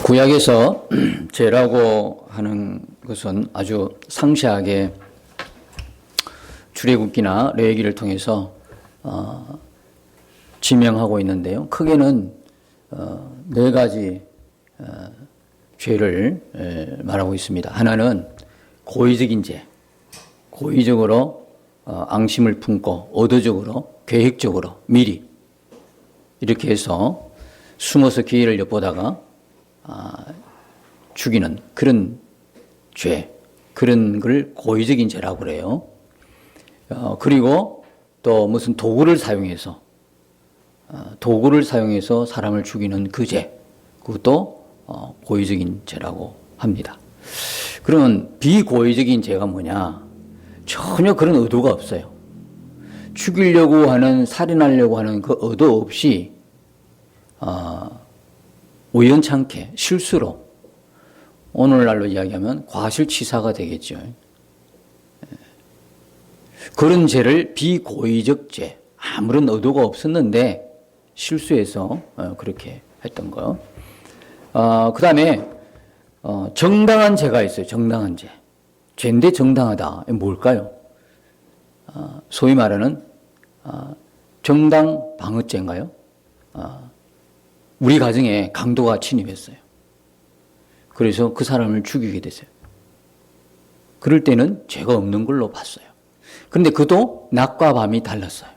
구약에서 죄라고 하는 것은 아주 상세하게 출애굽기나 레위기를 통해서 지명하고 있는데요. 크게는 네 가지 죄를 말하고 있습니다. 하나는 고의적인 죄, 고의적으로 앙심을 품고 의도적으로 계획적으로 미리 이렇게 해서 숨어서 기회를 엿보다가 죽이는 그런 죄, 그런 걸 고의적인 죄라고 그래요. 그리고 또 무슨 도구를 사용해서 사람을 죽이는 그 죄, 그것도 고의적인 죄라고 합니다. 그러면 비고의적인 죄가 뭐냐? 전혀 그런 의도가 없어요. 죽이려고 하는, 살인하려고 하는 그 의도 없이 우연찮게 실수로, 오늘날로 이야기하면 과실치사가 되겠죠. 그런 죄를 비고의적 죄, 아무런 의도가 없었는데 실수해서 그렇게 했던 거. 그 다음에 정당한 죄가 있어요. 정당한 죄. 죄인데 정당하다. 뭘까요? 소위 말하는 정당 방어죄인가요? 우리 가정에 강도가 침입했어요. 그래서 그 사람을 죽이게 됐어요. 그럴 때는 죄가 없는 걸로 봤어요. 그런데 그도 낮과 밤이 달랐어요.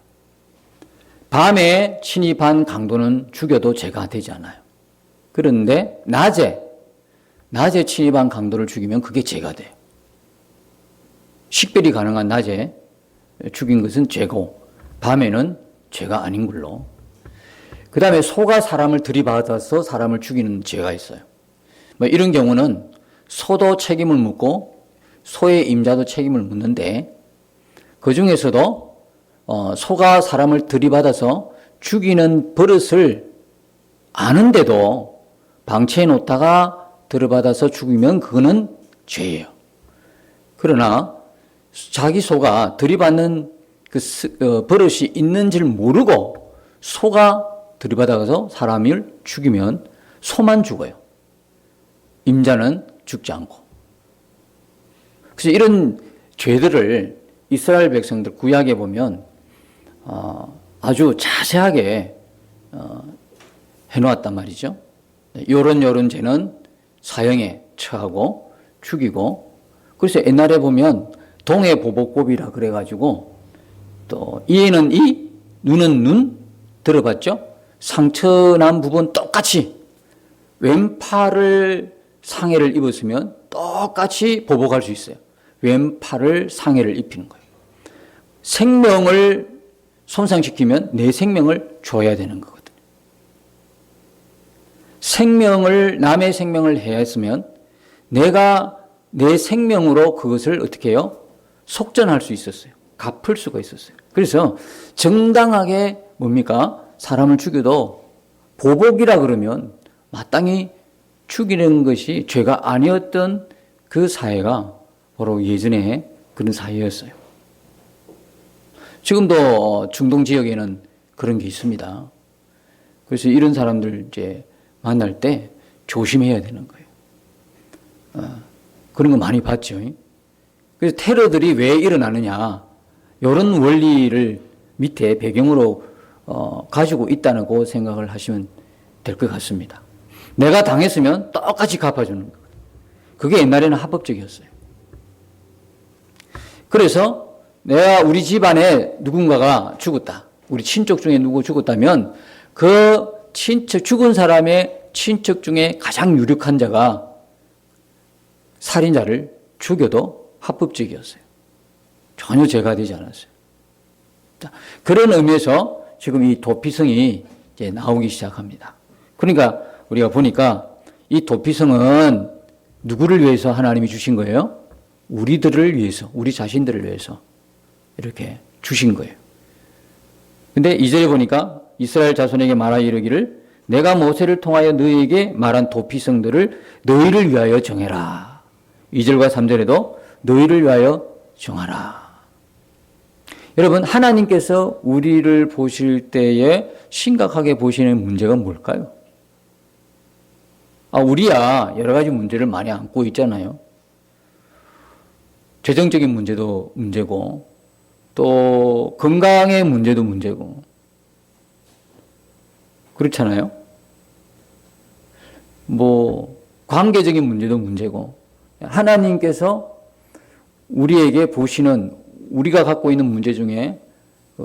밤에 침입한 강도는 죽여도 죄가 되지 않아요. 그런데 낮에 침입한 강도를 죽이면 그게 죄가 돼요. 식별이 가능한 낮에 죽인 것은 죄고 밤에는 죄가 아닌 걸로. 그 다음에 소가 사람을 들이받아서 사람을 죽이는 죄가 있어요. 이런 경우는 소도 책임을 묻고 소의 임자도 책임을 묻는데, 그 중에서도 소가 사람을 들이받아서 죽이는 버릇을 아는데도 방치해 놓다가 들이받아서 죽이면 그거는 죄예요. 그러나 자기 소가 들이받는 그 버릇이 있는 줄 모르고 소가 들이받아서 사람을 죽이면 소만 죽어요. 임자는 죽지 않고. 그래서 이런 죄들을 이스라엘 백성들 구약에 보면 아주 자세하게 해놓았단 말이죠. 요런 죄는 사형에 처하고 죽이고, 그래서 옛날에 보면 동해보복법이라 그래가지고, 또 이에는 이, 눈은 눈, 들어봤죠? 상처난 부분 똑같이 왼팔을 상해를 입었으면 똑같이 보복할 수 있어요. 왼팔을 상해를 입히는 거예요. 생명을 손상시키면 내 생명을 줘야 되는 거거든요. 남의 생명을 해했으면 내가 내 생명으로 그것을 어떻게 해요? 속전할 수 있었어요. 갚을 수가 있었어요. 그래서 정당하게 뭡니까? 사람을 죽여도 보복이라 그러면 마땅히 죽이는 것이 죄가 아니었던 그 사회가 바로 예전에 그런 사회였어요. 지금도 중동 지역에는 그런 게 있습니다. 그래서 이런 사람들 이제 만날 때 조심해야 되는 거예요. 그런 거 많이 봤죠. 그래서 테러들이 왜 일어나느냐, 이런 원리를 밑에 배경으로 가지고 있다고 생각을 하시면 될 것 같습니다. 내가 당했으면 똑같이 갚아주는 거예요. 그게 옛날에는 합법적이었어요. 그래서 우리 집안에 누군가가 죽었다, 우리 친척 중에 누구 죽었다면 그 죽은 사람의 친척 중에 가장 유력한 자가 살인자를 죽여도 합법적이었어요. 전혀 죄가 되지 않았어요. 그런 의미에서 지금 이 도피성이 이제 나오기 시작합니다. 그러니까 우리가 보니까 이 도피성은 누구를 위해서 하나님이 주신 거예요? 우리들을 위해서, 우리 자신들을 위해서 이렇게 주신 거예요. 근데 2절에 보니까 이스라엘 자손에게 말하여 이르기를 내가 모세를 통하여 너희에게 말한 도피성들을 너희를 위하여 정해라. 2절과 3절에도 너희를 위하여 정하라. 여러분, 하나님께서 우리를 보실 때에 심각하게 보시는 문제가 뭘까요? 우리야 여러 가지 문제를 많이 안고 있잖아요. 재정적인 문제도 문제고, 또 건강의 문제도 문제고, 그렇잖아요. 관계적인 문제도 문제고, 하나님께서 우리에게 보시는 우리가 갖고 있는 문제 중에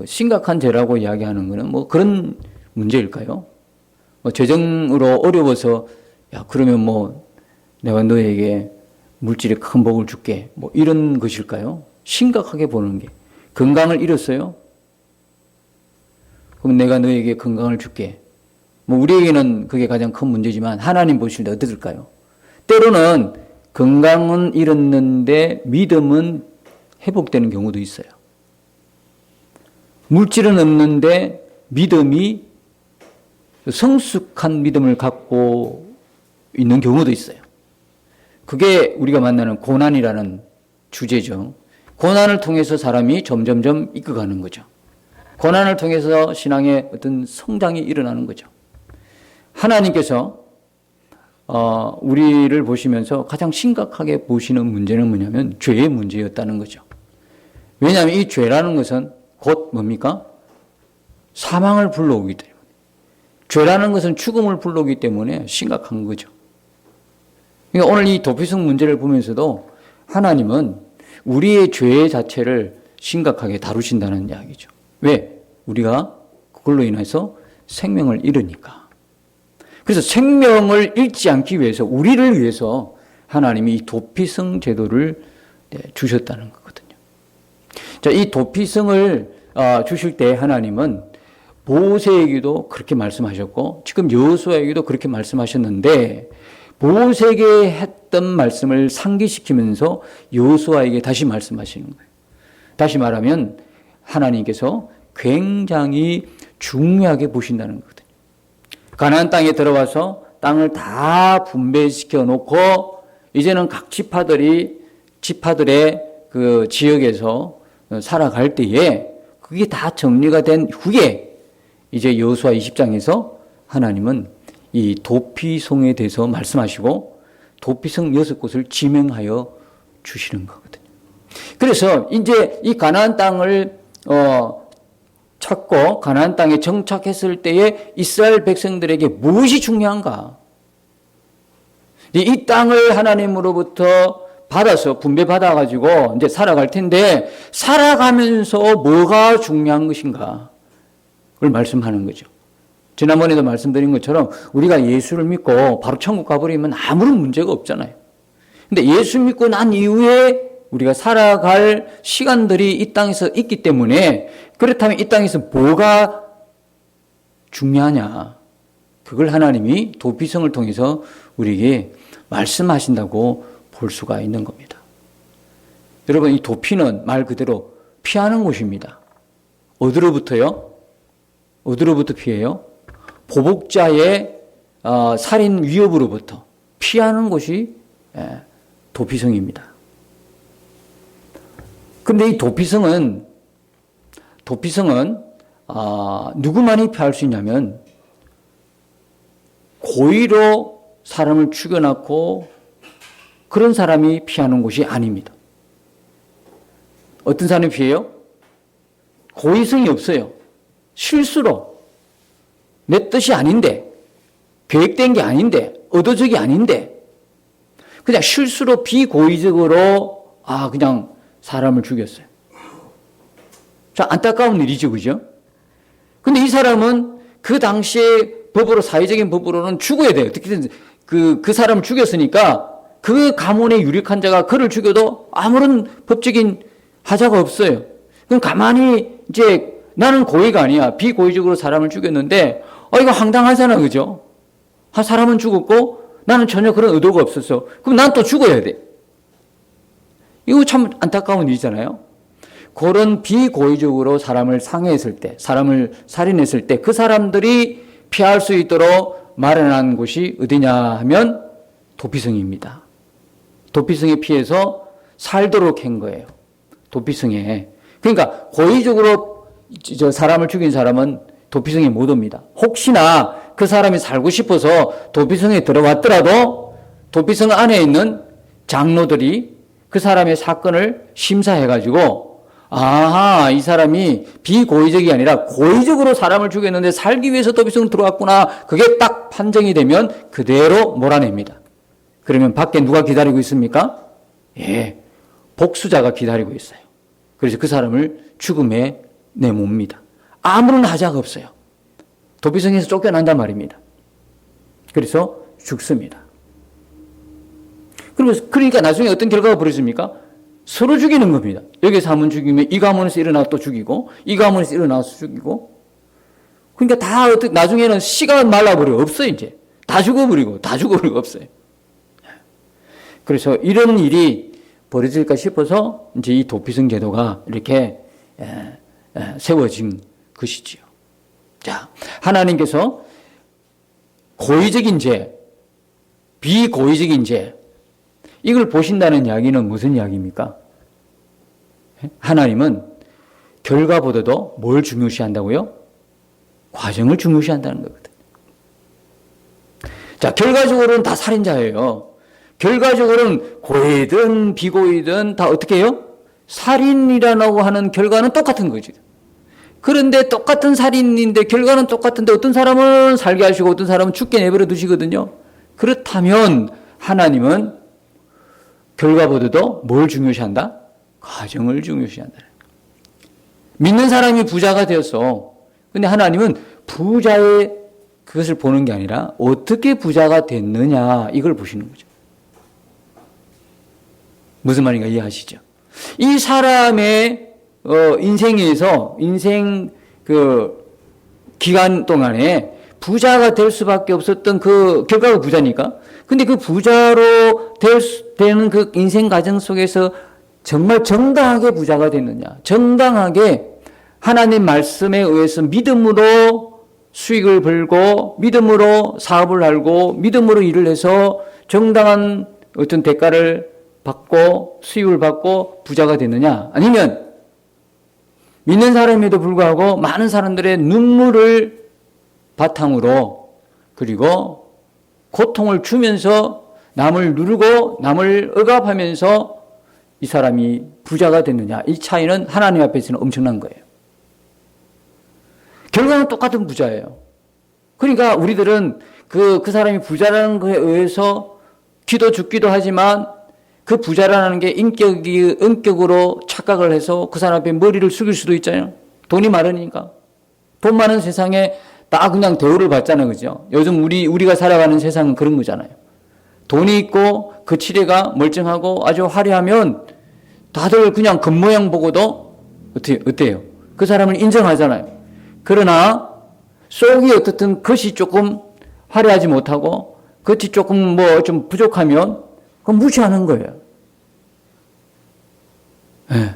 심각한 죄라고 이야기하는 것은 그런 문제일까요? 재정으로 어려워서 그러면 내가 너에게 물질의 큰 복을 줄게 이런 것일까요? 심각하게 보는 게 건강을 잃었어요? 그럼 내가 너에게 건강을 줄게. 우리에게는 그게 가장 큰 문제지만 하나님 보실 때 어떨까요? 때로는 건강은 잃었는데 믿음은 회복되는 경우도 있어요. 물질은 없는데 믿음이 성숙한 믿음을 갖고 있는 경우도 있어요. 그게 우리가 만나는 고난이라는 주제죠. 고난을 통해서 사람이 점점점 이끌어가는 거죠. 고난을 통해서 신앙의 어떤 성장이 일어나는 거죠. 하나님께서 우리를 보시면서 가장 심각하게 보시는 문제는 뭐냐면 죄의 문제였다는 거죠. 왜냐하면 이 죄라는 것은 곧 뭡니까? 사망을 불러오기 때문에. 죄라는 것은 죽음을 불러오기 때문에 심각한 거죠. 그러니까 오늘 이 도피성 문제를 보면서도 하나님은 우리의 죄 자체를 심각하게 다루신다는 이야기죠. 왜? 우리가 그걸로 인해서 생명을 잃으니까. 그래서 생명을 잃지 않기 위해서, 우리를 위해서 하나님이 이 도피성 제도를 주셨다는 거거든요. 자, 이 도피성을 주실 때 하나님은 모세에게도 그렇게 말씀하셨고, 지금 여호수아에게도 그렇게 말씀하셨는데, 모세에게 했던 말씀을 상기시키면서 여호수아에게 다시 말씀하시는 거예요. 다시 말하면 하나님께서 굉장히 중요하게 보신다는 거거든요. 가나안 땅에 들어와서 땅을 다 분배시켜 놓고 이제는 각 지파들의 그 지역에서 살아갈 때에 그게 다 정리가 된 후에 이제 여호수아 20장에서 하나님은 이 도피성에 대해서 말씀하시고 도피성 6곳을 지명하여 주시는 거거든요. 그래서 이제 이 가나안 땅을 찾고 가나안 땅에 정착했을 때에 이스라엘 백성들에게 무엇이 중요한가? 이 땅을 하나님으로부터 받아서 분배받아 가지고 이제 살아갈 텐데 살아가면서 뭐가 중요한 것인가? 그걸 말씀하는 거죠. 지난번에도 말씀드린 것처럼 우리가 예수를 믿고 바로 천국 가버리면 아무런 문제가 없잖아요. 근데 예수 믿고 난 이후에 우리가 살아갈 시간들이 이 땅에서 있기 때문에 그렇다면 이 땅에서 뭐가 중요하냐? 그걸 하나님이 도피성을 통해서 우리에게 말씀하신다고 볼 수가 있는 겁니다. 여러분, 이 도피는 말 그대로 피하는 곳입니다. 어디로부터요? 어디로부터 피해요? 보복자의 살인 위협으로부터 피하는 곳이 도피성입니다. 그런데 이 도피성은 누구만이 피할 수 있냐면 고의로 사람을 죽여놓고 그런 사람이 피하는 곳이 아닙니다. 어떤 사람이 피해요? 고의성이 없어요. 실수로 내 뜻이 아닌데, 계획된 게 아닌데, 의도적이 아닌데, 그냥 실수로 비고의적으로, 그냥 사람을 죽였어요. 자, 안타까운 일이죠, 그죠? 근데 이 사람은 그 당시에 법으로, 사회적인 법으로는 죽어야 돼요. 어떻게든 그 사람을 죽였으니까 그 가문에 유력한 자가 그를 죽여도 아무런 법적인 하자가 없어요. 그럼 가만히 이제 나는 고의가 아니야. 비고의적으로 사람을 죽였는데, 이거 황당하잖아, 그죠? 한 사람은 죽었고, 나는 전혀 그런 의도가 없었어. 그럼 난 또 죽어야 돼. 이거 참 안타까운 일이잖아요. 그런 비고의적으로 사람을 상해했을 때, 사람을 살인했을 때, 그 사람들이 피할 수 있도록 마련한 곳이 어디냐 하면 도피성입니다. 도피성에 피해서 살도록 한 거예요. 도피성에. 그러니까 고의적으로 사람을 죽인 사람은 도피성에 못 옵니다. 혹시나 그 사람이 살고 싶어서 도피성에 들어왔더라도 도피성 안에 있는 장로들이 그 사람의 사건을 심사해가지고 아하, 이 사람이 비고의적이 아니라 고의적으로 사람을 죽였는데 살기 위해서 도피성으로 들어왔구나. 그게 딱 판정이 되면 그대로 몰아냅니다. 그러면 밖에 누가 기다리고 있습니까? 예, 복수자가 기다리고 있어요. 그래서 그 사람을 죽음에 내뭅니다. 아무런 하자가 없어요. 도피성에서 쫓겨난단 말입니다. 그래서 죽습니다. 그러니까 나중에 어떤 결과가 벌어집니까? 서로 죽이는 겁니다. 여기서 한 번 죽이면 이 가문에서 일어나서 또 죽이고 이 가문에서 일어나서 죽이고 그러니까 다 나중에는 씨가 말라버려 없어요. 이제 다 죽어버리고 없어요. 그래서 이런 일이 벌어질까 싶어서 이제 이 도피성 제도가 이렇게 세워진 것이지요. 자, 하나님께서 고의적인 죄, 비고의적인 죄, 이걸 보신다는 이야기는 무슨 이야기입니까? 하나님은 결과보다도 뭘 중요시한다고요? 과정을 중요시한다는 거거든요. 자, 결과적으로는 다 살인자예요. 결과적으로는 고의든 비고의든 다 어떻게 해요? 살인이라고 하는 결과는 똑같은 거죠. 그런데 똑같은 살인인데 결과는 똑같은데 어떤 사람은 살게 하시고 어떤 사람은 죽게 내버려 두시거든요. 그렇다면 하나님은 결과보다도 뭘 중요시한다? 과정을 중요시한다. 믿는 사람이 부자가 되었어. 근데 하나님은 부자의 그것을 보는 게 아니라 어떻게 부자가 됐느냐 이걸 보시는 거죠. 무슨 말인가 이해하시죠? 이 사람의 인생에서 인생 그 기간 동안에 부자가 될 수밖에 없었던 그 결과가 부자니까. 근데 그 부자로 되는 그 인생 과정 속에서 정말 정당하게 부자가 됐느냐. 정당하게 하나님 말씀에 의해서 믿음으로 수익을 벌고 믿음으로 사업을 하고 믿음으로 일을 해서 정당한 어떤 대가를 받고 수익을 받고 부자가 됐느냐. 아니면 믿는 사람에도 불구하고 많은 사람들의 눈물을 바탕으로 그리고 고통을 주면서 남을 누르고 남을 억압하면서 이 사람이 부자가 됐느냐. 이 차이는 하나님 앞에서는 엄청난 거예요. 결과는 똑같은 부자예요. 그러니까 우리들은 그 사람이 부자라는 것에 의해서 기도 죽기도 하지만 그 부자라는 게 인격으로 착각을 해서 그 사람 앞에 머리를 숙일 수도 있잖아요. 돈이 많으니까. 돈 많은 세상에 다 그냥 대우를 받잖아요. 그죠? 요즘 우리가 살아가는 세상은 그런 거잖아요. 돈이 있고 그 치레가 멀쩡하고 아주 화려하면 다들 그냥 겉모양 보고도 어때요? 그 사람을 인정하잖아요. 그러나 속이 어떻든 겉이 조금 화려하지 못하고 겉이 조금 뭐 좀 부족하면 그건 무시하는 거예요. 네.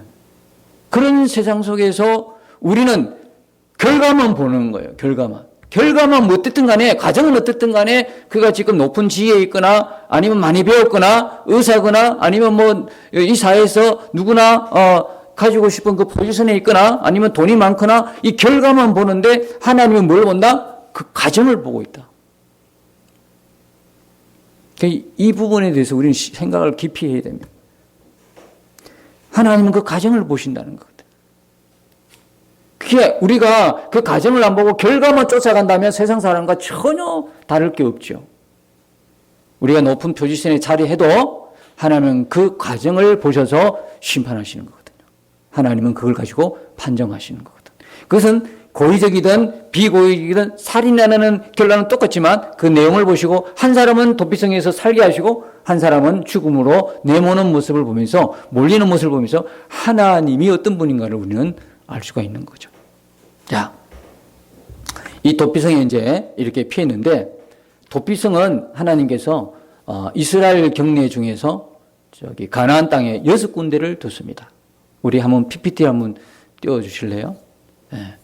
그런 세상 속에서 우리는 결과만 보는 거예요. 결과만 뭐 어쨌든 간에 과정은 어쨌든 간에 그가 지금 높은 지위에 있거나 아니면 많이 배웠거나 의사거나 아니면 뭐 이 사회에서 누구나 가지고 싶은 그 포지션에 있거나 아니면 돈이 많거나 이 결과만 보는데 하나님은 뭘 본다? 그 과정을 보고 있다. 이 부분에 대해서 우리는 생각을 깊이 해야 됩니다. 하나님은 그 과정을 보신다는 거거든요. 그게 우리가 그 과정을 안 보고 결과만 쫓아간다면 세상 사람과 전혀 다를 게 없죠. 우리가 높은 포지션에 자리해도 하나님은 그 과정을 보셔서 심판하시는 거거든요. 하나님은 그걸 가지고 판정하시는 거거든요. 그것은 고의적이든 비고의적이든 살인이라는 결론은 똑같지만 그 내용을 보시고 한 사람은 도피성에서 살게 하시고 한 사람은 죽음으로 내모는 모습을 보면서 몰리는 모습을 보면서 하나님이 어떤 분인가를 우리는 알 수가 있는 거죠. 자, 이 도피성에 이제 이렇게 피했는데 도피성은 하나님께서 이스라엘 경내 중에서 저기 가나안 땅에 6군데를 뒀습니다. 우리 한번 PPT 한번 띄워주실래요? 네.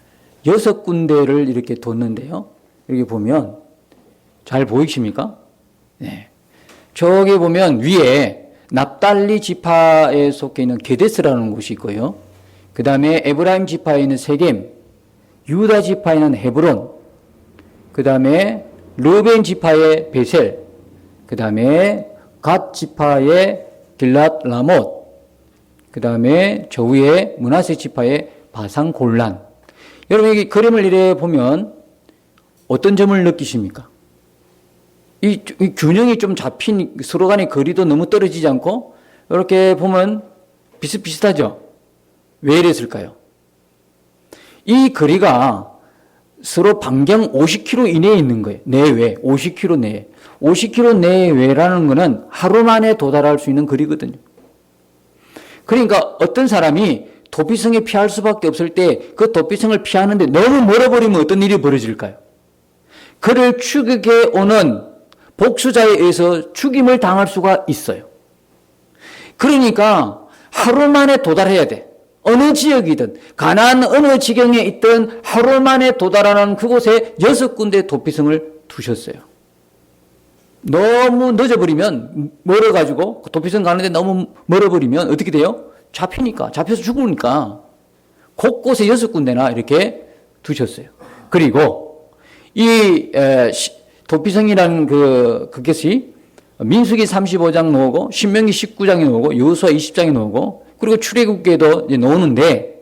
6군데를 이렇게 뒀는데요. 여기 보면 잘 보이십니까? 네. 저기 보면 위에 납달리 지파에 속해 있는 게데스라는 곳이 있고요. 그 다음에 에브라임 지파에 있는 세겜, 유다 지파에 있는 헤브론, 그 다음에 르벤 지파의 베셀, 그 다음에 갓 지파의 길랏 라못, 그 다음에 저 위에 므낫세 지파의 바산 골란. 여러분 이 그림을 이래 보면 어떤 점을 느끼십니까? 이 균형이 좀 잡힌, 서로 간의 거리도 너무 떨어지지 않고 이렇게 보면 비슷비슷하죠? 왜 이랬을까요? 이 거리가 서로 반경 50km 이내에 있는 거예요. 내외, 50km 내에. 50km 내외라는 거는 하루 만에 도달할 수 있는 거리거든요. 그러니까 어떤 사람이 도피성에 피할 수밖에 없을 때 그 도피성을 피하는데 너무 멀어버리면 어떤 일이 벌어질까요? 그를 추격해 오는 복수자에 의해서 죽임을 당할 수가 있어요. 그러니까 하루 만에 도달해야 돼. 어느 지역이든 가나안 어느 지경에 있든 하루 만에 도달하는 그곳에 6군데 도피성을 두셨어요. 너무 늦어버리면 멀어가지고 도피성 가는데 너무 멀어버리면 어떻게 돼요? 잡혀서 죽으니까 곳곳에 6군데나 이렇게 두셨어요. 그리고 이 도피성이라는 그것이 민수기 35장 나오고 신명기 19장에 나오고 여호수아 20장에 나오고 그리고 출애굽기에도 나오는데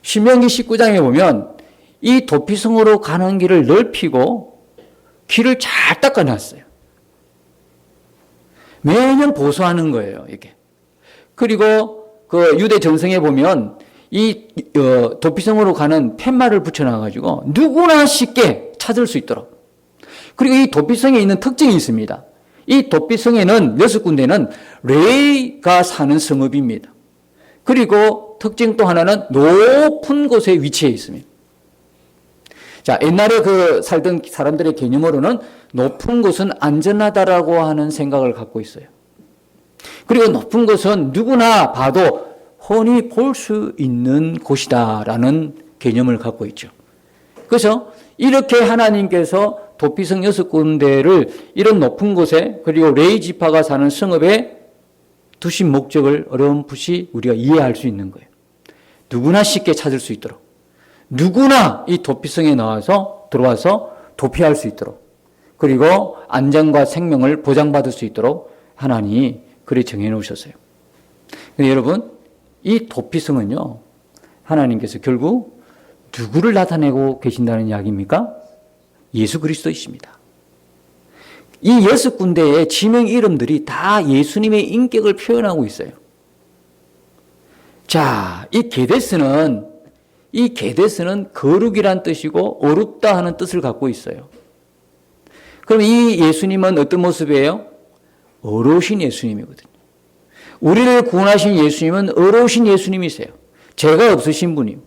신명기 19장에 보면 이 도피성으로 가는 길을 넓히고 길을 잘 닦아놨어요. 매년 보수하는 거예요, 이게. 그리고 그 유대 전성에 보면 이 도피성으로 가는 팻말을 붙여놔가지고 누구나 쉽게 찾을 수 있도록. 그리고 이 도피성에 있는 특징이 있습니다. 이 도피성에는 6군데는 레이가 사는 성읍입니다. 그리고 특징 또 하나는 높은 곳에 위치해 있습니다. 자, 옛날에 그 살던 사람들의 개념으로는 높은 곳은 안전하다라고 하는 생각을 갖고 있어요. 그리고 높은 곳은 누구나 봐도 훤히 볼 수 있는 곳이다라는 개념을 갖고 있죠. 그래서 이렇게 하나님께서 도피성 6군데를 이런 높은 곳에 그리고 레위 지파가 사는 성읍에 두신 목적을 어렴풋이 우리가 이해할 수 있는 거예요. 누구나 쉽게 찾을 수 있도록, 누구나 이 도피성에 들어와서 도피할 수 있도록, 그리고 안전과 생명을 보장받을 수 있도록 하나님이 그리 정해놓으셨어요. 근데 여러분, 이 도피성은요, 하나님께서 결국 누구를 나타내고 계신다는 이야기입니까? 예수 그리스도이십니다. 이 6군데의 지명 이름들이 다 예수님의 인격을 표현하고 있어요. 자, 이 게데스는 거룩이란 뜻이고 어렵다 하는 뜻을 갖고 있어요. 그럼 이 예수님은 어떤 모습이에요? 어려우신 예수님이거든요. 우리를 구원하신 예수님은 어려우신 예수님이세요. 죄가 없으신 분이요.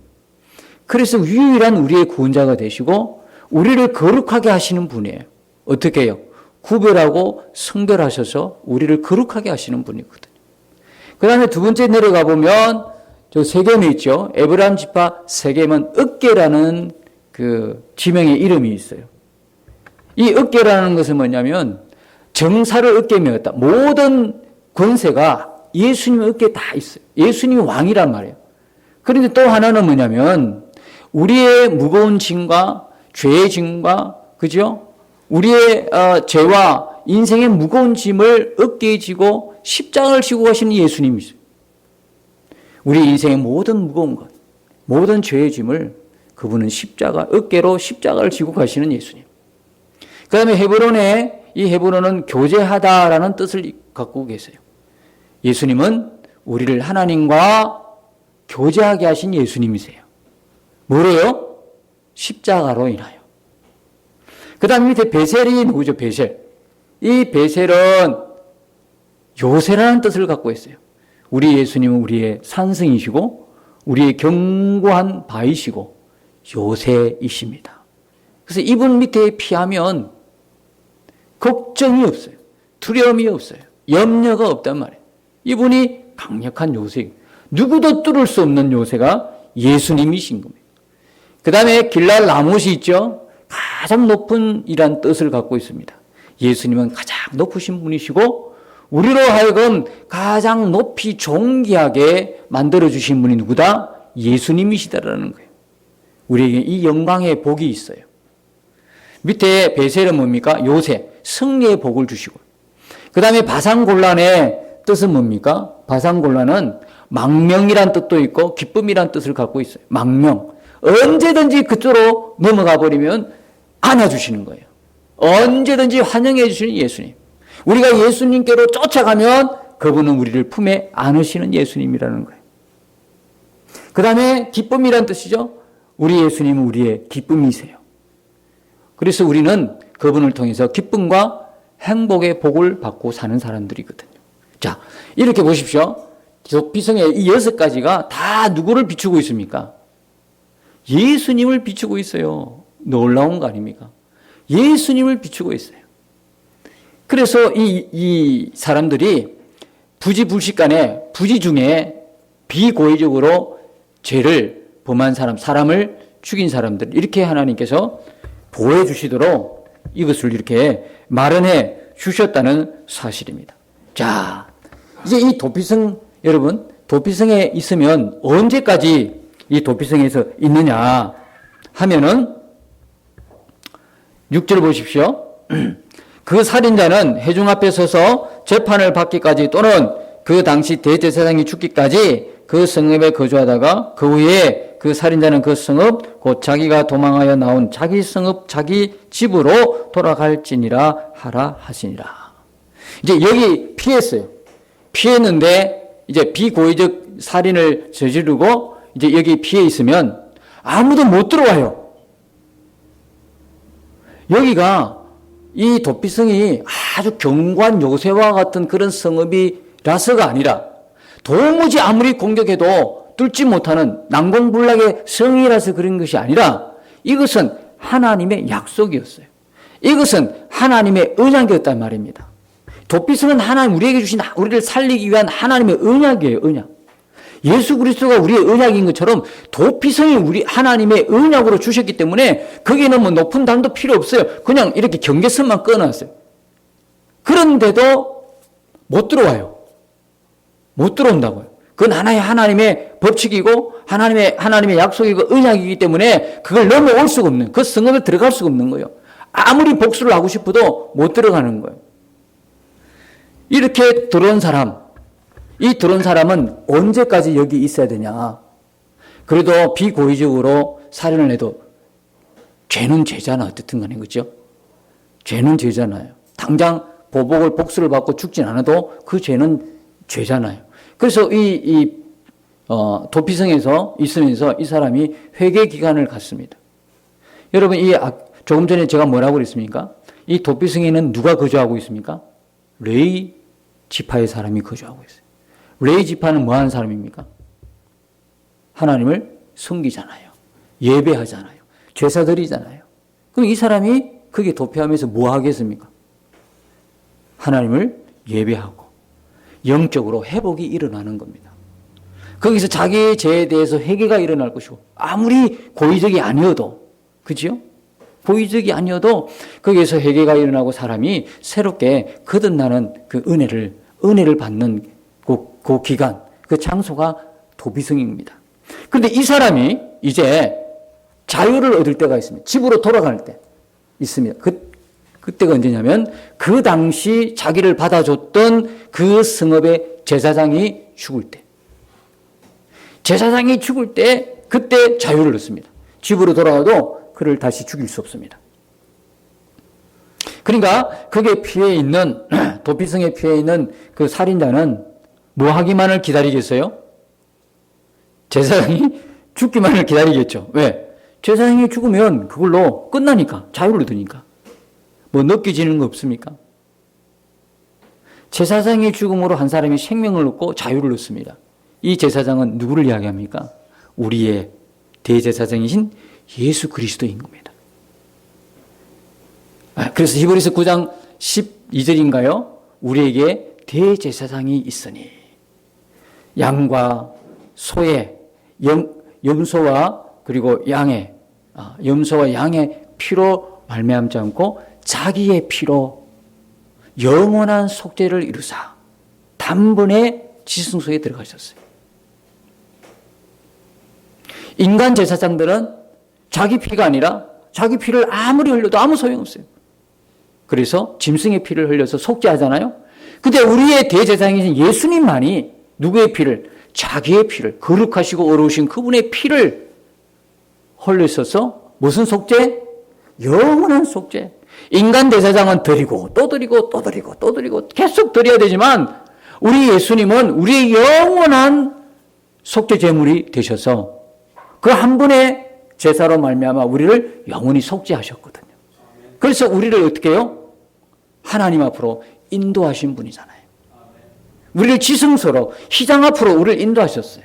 그래서 유일한 우리의 구원자가 되시고 우리를 거룩하게 하시는 분이에요. 어떻게 해요? 구별하고 성별하셔서 우리를 거룩하게 하시는 분이거든요. 그 다음에 두 번째 내려가 보면 저 세겜이 있죠. 에브라임 지파 세겜은 으깨라는 그 지명의 이름이 있어요. 이 으깨라는 것은 뭐냐면 정사를 으깨매었다. 모든 권세가 예수님의 어깨에 다 있어요. 예수님이 왕이란 말이에요. 그런데 또 하나는 뭐냐면 우리의 무거운 짐과 죄의 짐과 그죠? 우리의 죄와 인생의 무거운 짐을 어깨에 지고 십자가를 지고 가시는 예수님이세요. 우리 인생의 모든 무거운 것, 모든 죄의 짐을 그분은 어깨로 십자가를 지고 가시는 예수님. 그 다음에 이 헤브론은 교제하다라는 뜻을 갖고 계세요. 예수님은 우리를 하나님과 교제하게 하신 예수님이세요. 뭐래요? 십자가로 인하여. 그 다음 밑에 베셀이 누구죠? 베셀. 이 베셀은 요새라는 뜻을 갖고 있어요. 우리 예수님은 우리의 산성이시고 우리의 견고한 바이시고 요새이십니다. 그래서 이분 밑에 피하면 걱정이 없어요. 두려움이 없어요. 염려가 없단 말이에요. 이분이 강력한 요새, 누구도 뚫을 수 없는 요새가 예수님이신 겁니다. 그 다음에 길랄 라못이 있죠. 가장 높은 이란 뜻을 갖고 있습니다. 예수님은 가장 높으신 분이시고 우리로 하여금 가장 높이 존귀하게 만들어주신 분이 누구다? 예수님이시다라는 거예요. 우리에게 이 영광의 복이 있어요. 밑에 베셀은 뭡니까? 요새, 승리의 복을 주시고. 그 다음에 바산골란의 뜻은 뭡니까? 바산골란은 망명이란 뜻도 있고 기쁨이란 뜻을 갖고 있어요. 망명. 언제든지 그쪽으로 넘어가 버리면 안아주시는 거예요. 언제든지 환영해 주시는 예수님. 우리가 예수님께로 쫓아가면 그분은 우리를 품에 안으시는 예수님이라는 거예요. 그 다음에 기쁨이란 뜻이죠. 우리 예수님은 우리의 기쁨이세요. 그래서 우리는 그분을 통해서 기쁨과 행복의 복을 받고 사는 사람들이거든요. 자, 이렇게 보십시오. 도피성의 이 6가지가 다 누구를 비추고 있습니까? 예수님을 비추고 있어요. 놀라운 거 아닙니까? 예수님을 비추고 있어요. 그래서 이 사람들이 부지불식간에 부지 중에 비고의적으로 죄를 범한 사람을 죽인 사람들, 이렇게 하나님께서 보호해 주시도록 이것을 이렇게 마련해 주셨다는 사실입니다. 자, 이제 이 도피성, 여러분, 도피성에 있으면 언제까지 이 도피성에서 있느냐 하면은 6절 보십시오. 그 살인자는 회중 앞에 서서 재판을 받기까지 또는 그 당시 대제사장이 죽기까지 그 성읍에 거주하다가 그 후에 그 살인자는 그 성읍 곧 자기가 도망하여 나온 자기 성읍 자기 집으로 돌아갈지니라 하라 하시니라. 이제 여기 피했어요. 피했는데 이제 비고의적 살인을 저지르고 이제 여기 피해 있으면 아무도 못 들어와요. 여기가 이 도피성이 아주 견고한 요새와 같은 그런 성읍이라서가 아니라 도무지 아무리 공격해도 뚫지 못하는 난공불락의 성이라서 그런 것이 아니라 이것은 하나님의 약속이었어요. 이것은 하나님의 언약이었단 말입니다. 도피성은 하나님 우리에게 주신 우리를 살리기 위한 하나님의 언약이에요. 언약. 예수 그리스도가 우리의 언약인 것처럼 도피성이 우리 하나님의 언약으로 주셨기 때문에 거기에는 뭐 높은 담도 필요 없어요. 그냥 이렇게 경계선만 끊어놨어요. 그런데도 못 들어와요. 못 들어온다고요. 그건 하나님의 법칙이고 하나님의 약속이고 언약이기 때문에 그걸 넘어올 수가 없는, 그 성읍에 들어갈 수가 없는 거예요. 아무리 복수를 하고 싶어도 못 들어가는 거예요. 이렇게 들어온 사람, 이 들어온 사람은 언제까지 여기 있어야 되냐? 그래도 비고의적으로 살인을 해도 죄는 죄잖아. 어쨌든 간에, 그죠? 죄는 죄잖아요. 당장 복수를 받고 죽진 않아도 그 죄는 죄잖아요. 그래서 도피성에서 있으면서 이 사람이 회개 기간을 갖습니다. 여러분, 조금 전에 제가 뭐라고 그랬습니까? 이 도피성에는 누가 거주하고 있습니까? 레위 지파의 사람이 거주하고 있어요. 레위 지파는 뭐 하는 사람입니까? 하나님을 섬기잖아요. 예배하잖아요. 제사드리잖아요. 그럼 이 사람이 거기에 도피하면서 뭐 하겠습니까? 하나님을 예배하고 영적으로 회복이 일어나는 겁니다. 거기서 자기의 죄에 대해서 회개가 일어날 것이고 아무리 고의적이 아니어도, 그죠? 고의적이 아니어도 거기에서 회개가 일어나고 사람이 새롭게 거듭나는 그 은혜를 받는 그 기간, 그 장소가 도피성입니다. 그런데 이 사람이 이제 자유를 얻을 때가 있습니다. 집으로 돌아갈 때 있습니다. 그때가 언제냐면 그 당시 자기를 받아줬던 그 성읍의 제사장이 죽을 때. 제사장이 죽을 때 그때 자유를 얻습니다. 집으로 돌아가도 그를 다시 죽일 수 없습니다. 그러니까 거기에 피해 있는, 도피성에 피해 있는 그 살인자는 뭐 하기만을 기다리겠어요? 제사장이 죽기만을 기다리겠죠. 왜? 제사장이 죽으면 그걸로 끝나니까, 자유를 얻으니까. 뭐 느껴지는 거 없습니까? 제사장의 죽음으로 한 사람이 생명을 얻고 자유를 얻습니다. 이 제사장은 누구를 이야기합니까? 우리의 대제사장이신 예수 그리스도인 겁니다. 그래서 히브리서 9장 12절인가요? 우리에게 대제사장이 있으니 양과 소의 염소와 그리고 염소와 양의 피로 말미암지 않고 자기의 피로 영원한 속죄를 이루사 단번에 지승소에 들어가셨어요. 인간 제사장들은 자기 피가 아니라 자기 피를 아무리 흘려도 아무 소용없어요. 그래서 짐승의 피를 흘려서 속죄하잖아요. 근데 우리의 대제사장이신 예수님만이 누구의 피를? 자기의 피를, 거룩하시고 어려우신 그분의 피를 흘리셔서 무슨 속죄? 영원한 속죄. 인간 대제사장은 드리고 또 드리고 또 드리고 또 드리고 계속 드려야 되지만 우리 예수님은 우리의 영원한 속죄 제물이 되셔서 그 한 분의 제사로 말미암아 우리를 영원히 속죄하셨거든요. 그래서 우리를 어떻게 해요? 하나님 앞으로 인도하신 분이잖아요. 우리를 지성소로 희장 앞으로 우리를 인도하셨어요.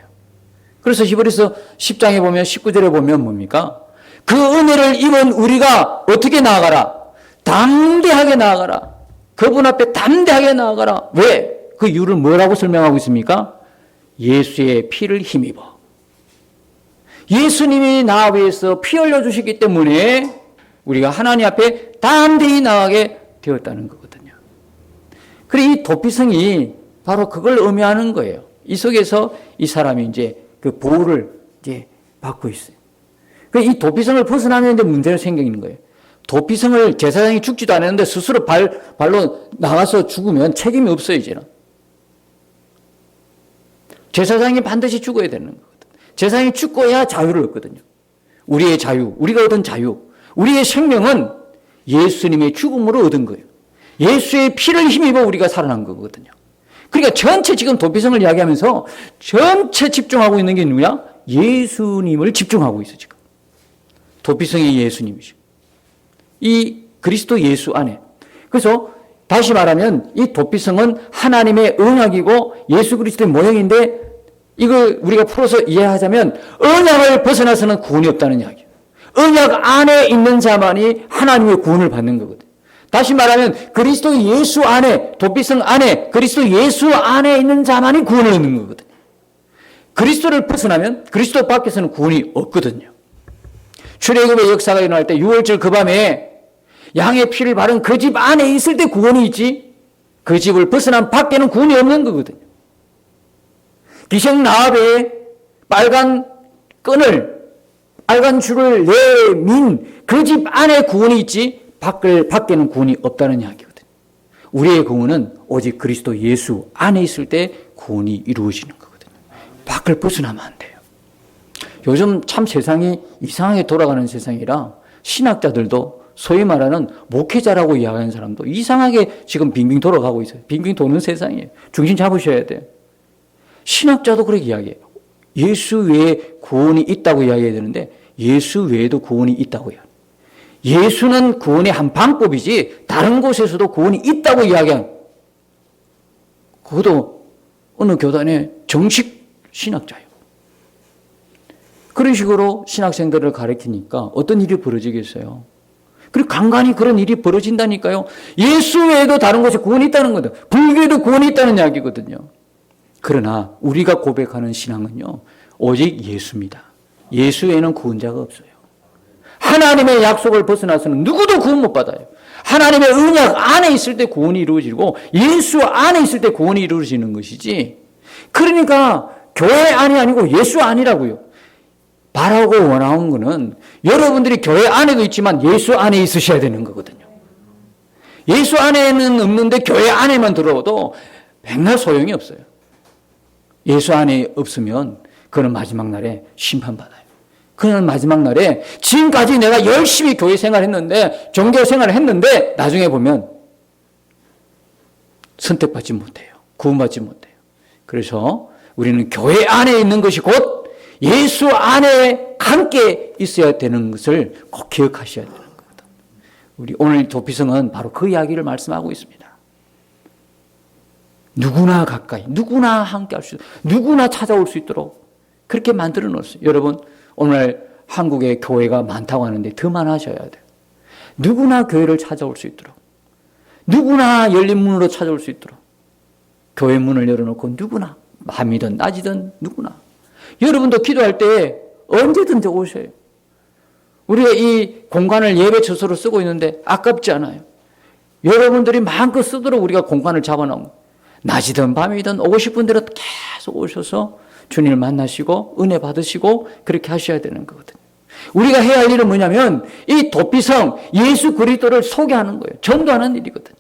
그래서 히브리서 10장에 보면 19절에 보면 뭡니까? 그 은혜를 입은 우리가 어떻게 나아가라? 담대하게 나아가라. 그분 앞에 담대하게 나아가라. 왜? 그 이유를 뭐라고 설명하고 있습니까? 예수의 피를 힘입어. 예수님이 나 위해서 피 흘려주시기 때문에 우리가 하나님 앞에 담대히 나아가게 되었다는 거거든요. 그리고 이 도피성이 바로 그걸 의미하는 거예요. 이 속에서 이 사람이 이제 그 보호를 이제 받고 있어요. 이 도피성을 벗어나는 데 문제가 생기는 거예요. 도피성을 제사장이 죽지도 않았는데 스스로 발로 나가서 죽으면 책임이 없어요, 이제는. 제사장이 반드시 죽어야 되는 거거든요. 제사장이 죽어야 자유를 얻거든요. 우리의 자유, 우리가 얻은 자유, 우리의 생명은 예수님의 죽음으로 얻은 거예요. 예수의 피를 힘입어 우리가 살아난 거거든요. 그러니까 전체 지금 도피성을 이야기하면서 전체 집중하고 있는 게 누구냐? 예수님을 집중하고 있어, 지금. 도피성이 예수님이죠. 이 그리스도 예수 안에. 그래서 다시 말하면 이 도피성은 하나님의 언약이고 예수 그리스도의 모형인데 이걸 우리가 풀어서 이해하자면 언약을 벗어나서는 구원이 없다는 이야기예요. 언약 안에 있는 자만이 하나님의 구원을 받는 거거든요. 다시 말하면 그리스도 예수 안에, 도피성 안에, 그리스도 예수 안에 있는 자만이 구원을 얻는 거거든요. 그리스도를 벗어나면 그리스도 밖에서는 구원이 없거든요. 출애굽의 역사가 일어날 때 6월절 그 밤에 양의 피를 바른 그 집 안에 있을 때 구원이 있지 그 집을 벗어난 밖에는 구원이 없는 거거든요. 기생 라합의 빨간 줄을 내민 그 집 안에 구원이 있지 밖에는 구원이 없다는 이야기거든요. 우리의 구원은 오직 그리스도 예수 안에 있을 때 구원이 이루어지는 거거든요. 밖을 벗어나면 안 돼요. 요즘 참 세상이 이상하게 돌아가는 세상이라 신학자들도 소위 말하는 목회자라고 이야기하는 사람도 이상하게 지금 빙빙 돌아가고 있어요. 빙빙 도는 세상이에요. 중심 잡으셔야 돼요. 신학자도 그렇게 이야기해요. 예수 외에 구원이 있다고 이야기해야 되는데 예수 외에도 구원이 있다고요. 예수는 구원의 한 방법이지 다른 곳에서도 구원이 있다고 이야기한 그것도 어느 교단의 정식 신학자예요. 그런 식으로 신학생들을 가르치니까 어떤 일이 벌어지겠어요? 그리고 간간히 그런 일이 벌어진다니까요. 예수 외에도 다른 곳에 구원이 있다는 거죠. 불교에도 구원이 있다는 이야기거든요. 그러나 우리가 고백하는 신앙은요. 오직 예수입니다. 예수 외에는 구원자가 없어요. 하나님의 약속을 벗어나서는 누구도 구원 못 받아요. 하나님의 언약 안에 있을 때 구원이 이루어지고 예수 안에 있을 때 구원이 이루어지는 것이지. 그러니까 교회 안이 아니고 예수 안이라고요. 바라고 원하는 것은 여러분들이 교회 안에도 있지만 예수 안에 있으셔야 되는 거거든요. 예수 안에는 없는데 교회 안에만 들어오도 백날 소용이 없어요. 예수 안에 없으면 그는 마지막 날에 심판받아요. 그는 마지막 날에 지금까지 내가 열심히 교회 생활했는데 종교 생활을 했는데 나중에 보면 선택받지 못해요. 구원받지 못해요. 그래서 우리는 교회 안에 있는 것이 곧 예수 안에 함께 있어야 되는 것을 꼭 기억하셔야 되는 거거든. 우리 오늘 도피성은 바로 그 이야기를 말씀하고 있습니다. 누구나 가까이, 누구나 함께 할 수 있도록, 누구나 찾아올 수 있도록 그렇게 만들어 놓았어요. 여러분, 오늘 한국에 교회가 많다고 하는데 더 많아져야 돼요. 누구나 교회를 찾아올 수 있도록, 누구나 열린 문으로 찾아올 수 있도록 교회 문을 열어놓고 누구나, 밤이든 낮이든 누구나. 여러분도 기도할 때 언제든지 오셔요. 우리가 이 공간을 예배 처소로 쓰고 있는데 아깝지 않아요. 여러분들이 마음껏 쓰도록 우리가 공간을 잡아놓은 낮이든 밤이든 오고 싶은 대로 계속 오셔서 주님을 만나시고 은혜 받으시고 그렇게 하셔야 되는 거거든요. 우리가 해야 할 일은 뭐냐면 이 도피성 예수 그리스도를 소개하는 거예요. 전도하는 일이거든요.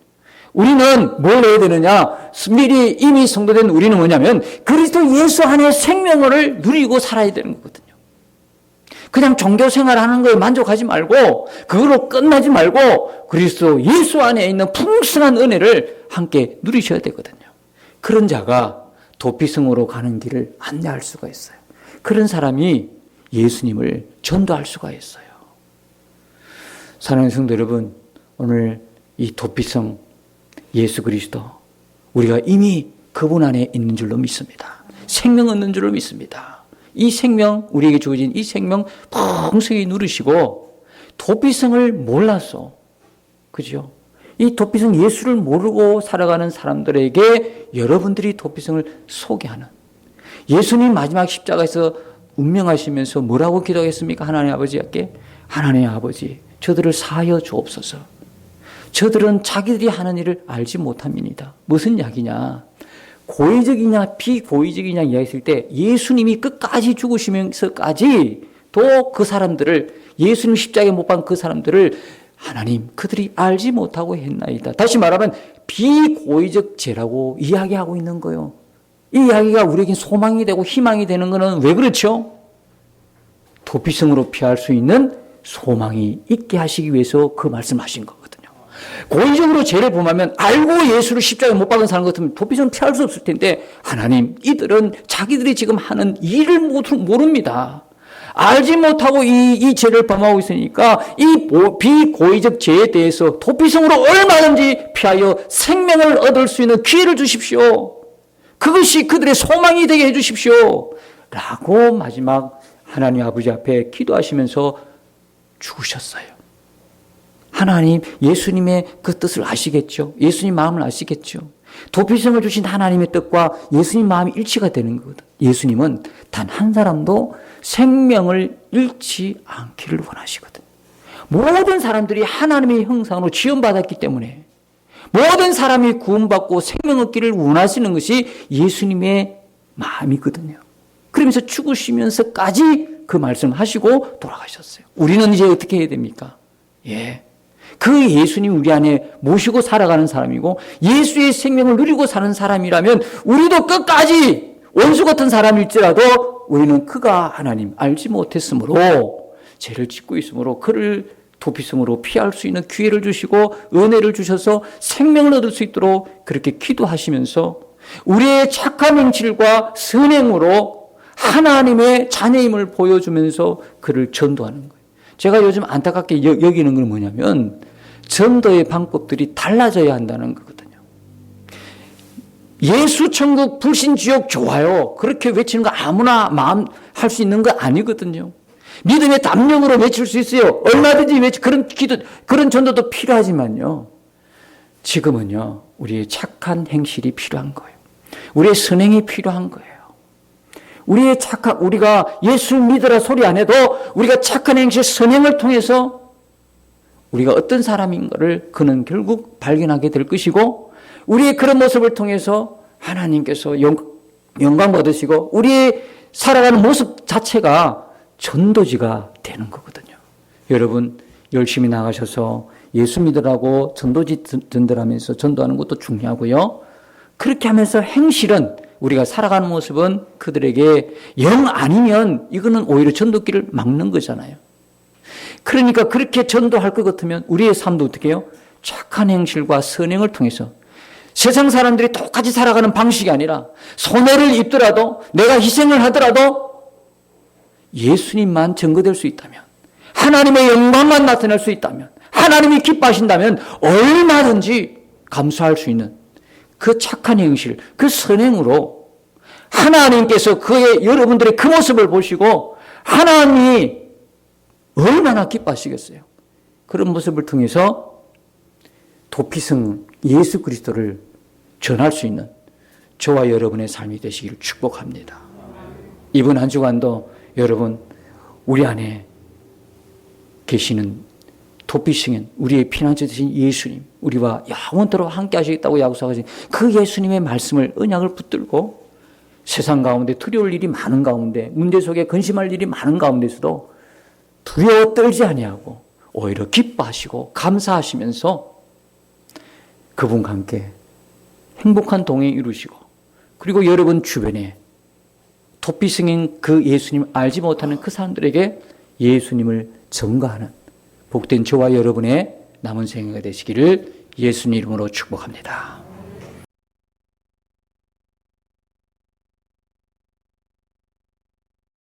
우리는 뭘 해야 되느냐? 미리 이미 성도된 우리는 뭐냐면 그리스도 예수 안에 생명을 누리고 살아야 되는 거거든요. 그냥 종교 생활하는 거에 만족하지 말고 그걸로 끝나지 말고 그리스도 예수 안에 있는 풍성한 은혜를 함께 누리셔야 되거든요. 그런 자가 도피성으로 가는 길을 안내할 수가 있어요. 그런 사람이 예수님을 전도할 수가 있어요. 사랑하는 성도 여러분, 오늘 이 도피성 예수 그리스도 우리가 이미 그분 안에 있는 줄로 믿습니다. 생명 얻는 줄로 믿습니다. 이 생명, 우리에게 주어진 이 생명 풍성히 누리시고 도피성을 몰라서, 그죠? 이 도피성 예수를 모르고 살아가는 사람들에게 여러분들이 도피성을 소개하는, 예수님 마지막 십자가에서 운명하시면서 뭐라고 기도했습니까? 하나님 아버지께, 하나님 아버지 저들을 사하여 주옵소서. 저들은 자기들이 하는 일을 알지 못합니다. 무슨 이야기냐? 고의적이냐 비고의적이냐 이야기했을 때 예수님이 끝까지 죽으시면서까지 또 그 사람들을, 예수님 십자가에 못 박은 그 사람들을 하나님 그들이 알지 못하고 했나이다. 다시 말하면 비고의적 죄라고 이야기하고 있는 거예요. 이 이야기가 우리에게 소망이 되고 희망이 되는 것은 왜 그렇죠? 도피성으로 피할 수 있는 소망이 있게 하시기 위해서 그 말씀하신 거거든요. 고의적으로 죄를 범하면 알고 예수를 십자가에 못 박은 사람 같으면 도피성을 피할 수 없을 텐데, 하나님 이들은 자기들이 지금 하는 일을 모릅니다. 알지 못하고 이 죄를 범하고 있으니까 이 비고의적 죄에 대해서 도피성으로 얼마든지 피하여 생명을 얻을 수 있는 기회를 주십시오. 그것이 그들의 소망이 되게 해주십시오. 라고 마지막 하나님 아버지 앞에 기도하시면서 죽으셨어요. 하나님, 예수님의 그 뜻을 아시겠죠? 예수님 마음을 아시겠죠? 도피성을 주신 하나님의 뜻과 예수님 마음이 일치가 되는 거거든. 예수님은 단 한 사람도 생명을 잃지 않기를 원하시거든. 모든 사람들이 하나님의 형상으로 지원받았기 때문에 모든 사람이 구원받고 생명 얻기를 원하시는 것이 예수님의 마음이거든요. 그러면서 죽으시면서까지 그 말씀을 하시고 돌아가셨어요. 우리는 이제 어떻게 해야 됩니까? 그 예수님 우리 안에 모시고 살아가는 사람이고 예수의 생명을 누리고 사는 사람이라면 우리도 끝까지 원수 같은 사람일지라도 우리는 그가 하나님 알지 못했으므로 죄를 짓고 있으므로 그를 도피성으로 피할 수 있는 기회를 주시고 은혜를 주셔서 생명을 얻을 수 있도록 그렇게 기도하시면서 우리의 착한 행실과 선행으로 하나님의 자녀임을 보여주면서 그를 전도하는 거예요. 제가 요즘 안타깝게 여기는 건 뭐냐면 전도의 방법들이 달라져야 한다는 거거든요. 예수 천국 불신 지옥 좋아요. 그렇게 외치는 거 아무나 마음 할 수 있는 거 아니거든요. 믿음의 담력으로 외칠 수 있어요. 얼마든지 그런 기도, 그런 전도도 필요하지만요. 지금은요, 우리의 착한 행실이 필요한 거예요. 우리의 선행이 필요한 거예요. 우리가 예수 믿으라 소리 안 해도 우리가 착한 행실, 선행을 통해서 우리가 어떤 사람인가를 그는 결국 발견하게 될 것이고, 우리의 그런 모습을 통해서 하나님께서 영광 받으시고, 우리의 살아가는 모습 자체가 전도지가 되는 거거든요. 여러분, 열심히 나가셔서 예수 믿으라고 전도지 전달하면서 전도하는 것도 중요하고요. 그렇게 하면서 행실은, 우리가 살아가는 모습은 그들에게 영 아니면 이거는 오히려 전도길을 막는 거잖아요. 그러니까 그렇게 전도할 것 같으면 우리의 삶도 어떻게 해요? 착한 행실과 선행을 통해서 세상 사람들이 똑같이 살아가는 방식이 아니라 손해를 입더라도 내가 희생을 하더라도 예수님만 증거될 수 있다면, 하나님의 영광만 나타낼 수 있다면, 하나님이 기뻐하신다면 얼마든지 감수할 수 있는 그 착한 행실, 그 선행으로 하나님께서 여러분들의 그 모습을 보시고 하나님이 얼마나 기뻐하시겠어요. 그런 모습을 통해서 도피성 예수 그리스도를 전할 수 있는 저와 여러분의 삶이 되시기를 축복합니다. 이번 한 주간도 여러분, 우리 안에 계시는 도피성인 우리의 피난처 되신 예수님, 우리와 영원토록 함께 하시겠다고 약속하신 그 예수님의 말씀을, 언약을 붙들고 세상 가운데 두려울 일이 많은 가운데, 문제 속에 근심할 일이 많은 가운데서도 두려워 떨지 아니하고 오히려 기뻐하시고 감사하시면서 그분과 함께 행복한 동행 이루시고, 그리고 여러분 주변에 도피성인 그 예수님 알지 못하는 그 사람들에게 예수님을 전가하는 복된 저와 여러분의 남은 생애가 되시기를 예수님 이름으로 축복합니다.